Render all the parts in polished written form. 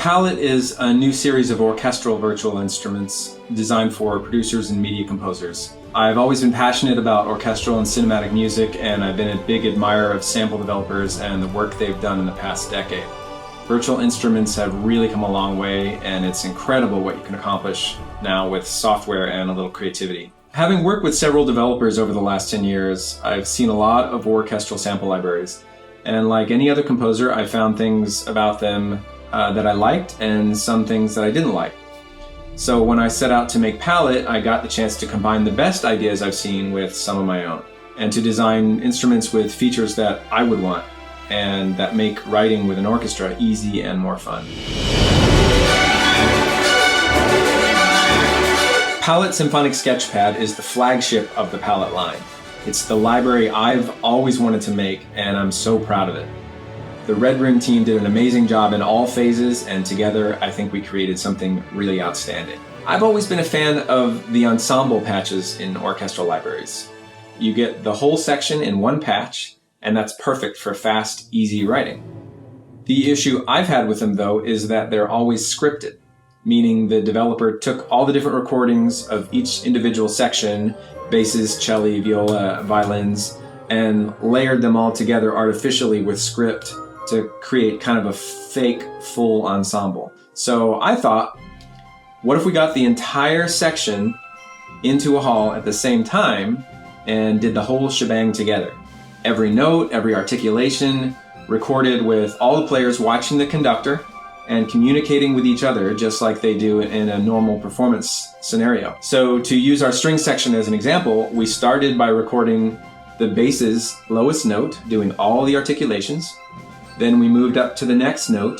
Palette is a new series of orchestral virtual instruments designed for producers and media composers. I've always been passionate about orchestral and cinematic music, and I've been a big admirer of sample developers and the work they've done in the past decade. Virtual instruments have really come a long way, and it's incredible what you can accomplish now with software and a little creativity. Having worked with several developers over the last 10 years, I've seen a lot of orchestral sample libraries. And like any other composer, I found things about them that I liked and some things that I didn't like. So when I set out to make Palette, I got the chance to combine the best ideas I've seen with some of my own, and to design instruments with features that I would want, and that make writing with an orchestra easy and more fun. Palette Symphonic Sketchpad is the flagship of the Palette line. It's the library I've always wanted to make, and I'm so proud of it. The Red Room team did an amazing job in all phases, and together I think we created something really outstanding. I've always been a fan of the ensemble patches in orchestral libraries. You get the whole section in one patch, and that's perfect for fast, easy writing. The issue I've had with them, though, is that they're always scripted, meaning the developer took all the different recordings of each individual section, basses, cello, viola, violins, and layered them all together artificially with script to create kind of a fake full ensemble. So I thought, what if we got the entire section into a hall at the same time and did the whole shebang together? Every note, every articulation, recorded with all the players watching the conductor and communicating with each other just like they do in a normal performance scenario. So to use our string section as an example, we started by recording the bass's lowest note, doing all the articulations. Then we moved up to the next note,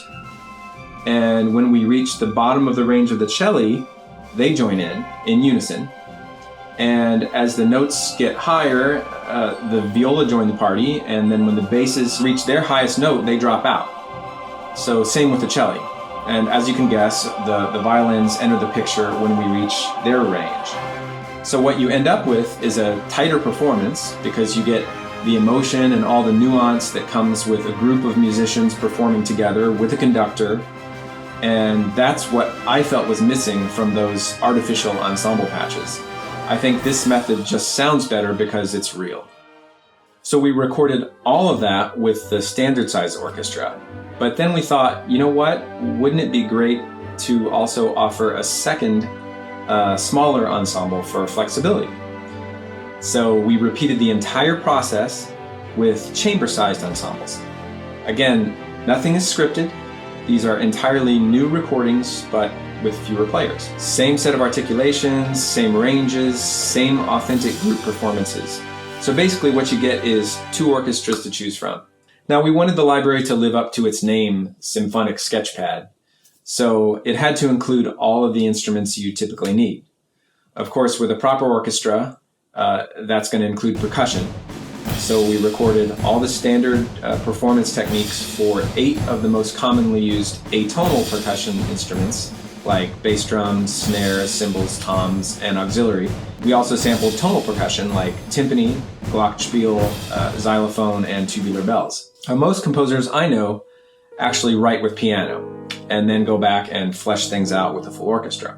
and when we reached the bottom of the range of the cello, they join in unison. And as the notes get higher, the viola join the party, and then when the basses reach their highest note, they drop out. So same with the cello. And as you can guess, the violins enter the picture when we reach their range. So what you end up with is a tighter performance, because you get the emotion and all the nuance that comes with a group of musicians performing together with a conductor. And that's what I felt was missing from those artificial ensemble patches. I think this method just sounds better because it's real. So we recorded all of that with the standard size orchestra. But then we thought, you know what? Wouldn't it be great to also offer a second, smaller ensemble for flexibility? So we repeated the entire process with chamber-sized ensembles. Again, nothing is scripted. These are entirely new recordings, but with fewer players. Same set of articulations, same ranges, same authentic group performances. So basically what you get is two orchestras to choose from. Now we wanted the library to live up to its name, Symphonic Sketchpad. So it had to include all of the instruments you typically need. Of course, with a proper orchestra, that's going to include percussion. So we recorded all the standard performance techniques for 8 of the most commonly used atonal percussion instruments, like bass drums, snares, cymbals, toms, and auxiliary. We also sampled tonal percussion like timpani, glockenspiel, xylophone, and tubular bells. Most composers I know actually write with piano and then go back and flesh things out with a full orchestra.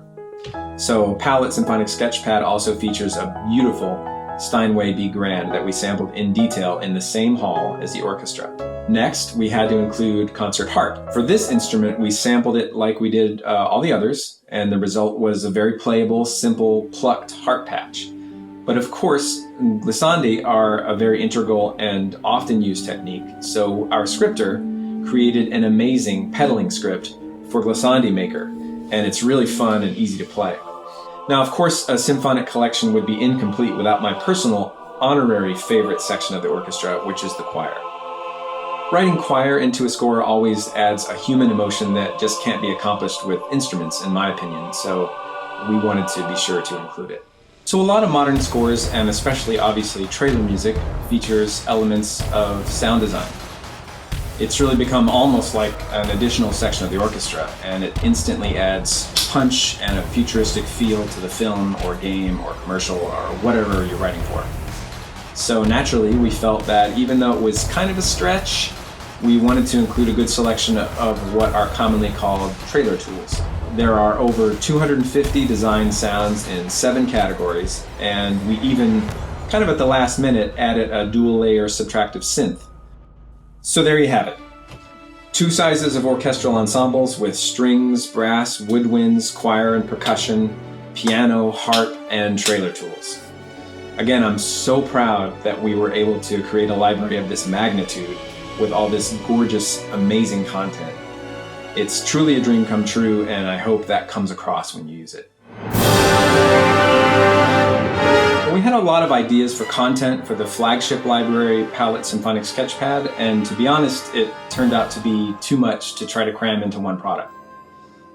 So Palette Symphonic Sketchpad also features a beautiful Steinway B Grand that we sampled in detail in the same hall as the orchestra. Next, we had to include concert harp. For this instrument, we sampled it like we did all the others, and the result was a very playable, simple, plucked harp patch. But of course, glissandi are a very integral and often used technique, so our scripter created an amazing pedaling script for Glissandi Maker, and it's really fun and easy to play. Now, of course, a symphonic collection would be incomplete without my personal honorary favorite section of the orchestra, which is the choir. Writing choir into a score always adds a human emotion that just can't be accomplished with instruments, in my opinion, so we wanted to be sure to include it. So a lot of modern scores, and especially obviously trailer music, features elements of sound design. It's really become almost like an additional section of the orchestra, and it instantly adds punch and a futuristic feel to the film or game or commercial or whatever you're writing for. So naturally, we felt that even though it was kind of a stretch, we wanted to include a good selection of what are commonly called trailer tools. There are over 250 design sounds in 7 categories, and we even, kind of at the last minute, added a dual-layer subtractive synth. So there you have it. 2 sizes of orchestral ensembles with strings, brass, woodwinds, choir and percussion, piano, harp, and trailer tools. Again, I'm so proud that we were able to create a library of this magnitude with all this gorgeous, amazing content. It's truly a dream come true, and I hope that comes across when you use it. We had a lot of ideas for content for the flagship library, Palette Symphonic Sketchpad, and to be honest, it turned out to be too much to try to cram into one product.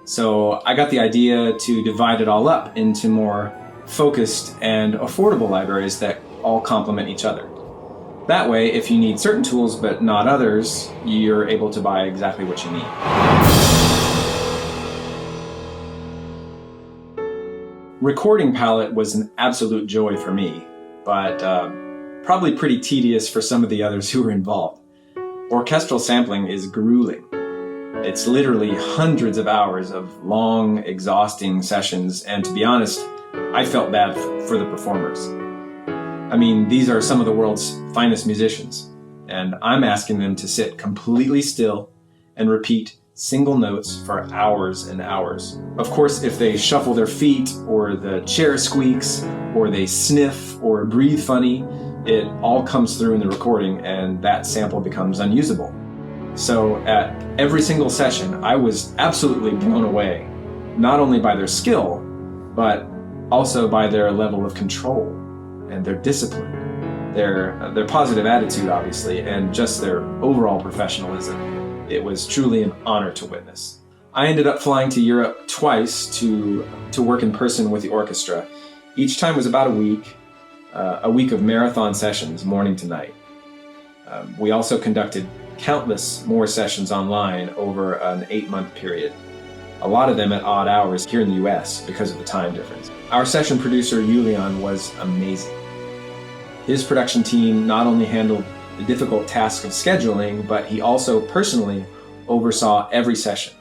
So I got the idea to divide it all up into more focused and affordable libraries that all complement each other. That way, if you need certain tools but not others, you're able to buy exactly what you need. Recording Palette was an absolute joy for me, but probably pretty tedious for some of the others who were involved. Orchestral sampling is grueling. It's literally hundreds of hours of long, exhausting sessions, and to be honest, I felt bad for the performers. I mean, these are some of the world's finest musicians, and I'm asking them to sit completely still and repeat single notes for hours and hours. Of course, if they shuffle their feet, or the chair squeaks, or they sniff, or breathe funny, it all comes through in the recording, and that sample becomes unusable. So at every single session, I was absolutely blown away, not only by their skill, but also by their level of control and their discipline, their positive attitude, obviously, and just their overall professionalism. It was truly an honor to witness. I ended up flying to Europe twice to work in person with the orchestra. Each time was about a week of marathon sessions, morning to night. We also conducted countless more sessions online over an 8-month period, a lot of them at odd hours here in the US because of the time difference. Our session producer, Julian, was amazing. His production team not only handled the difficult task of scheduling, but he also personally oversaw every session.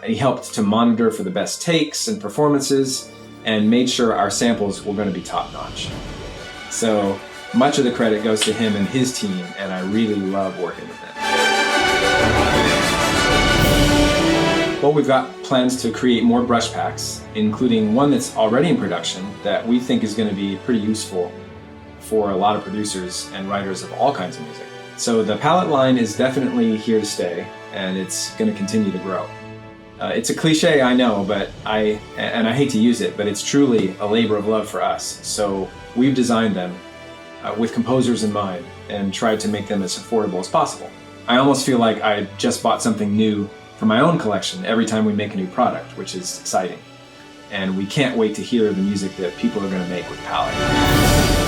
He helped to monitor for the best takes and performances, and made sure our samples were going to be top-notch. So much of the credit goes to him and his team, and I really love working with them. Well, we've got plans to create more brush packs, including one that's already in production that we think is going to be pretty useful for a lot of producers and writers of all kinds of music. So the palette line is definitely here to stay, and it's going to continue to grow. It's a cliche, I know, but I hate to use it, but it's truly a labor of love for us. So we've designed them with composers in mind and tried to make them as affordable as possible. I almost feel like I just bought something new for my own collection every time we make a new product, which is exciting. And we can't wait to hear the music that people are going to make with Palette.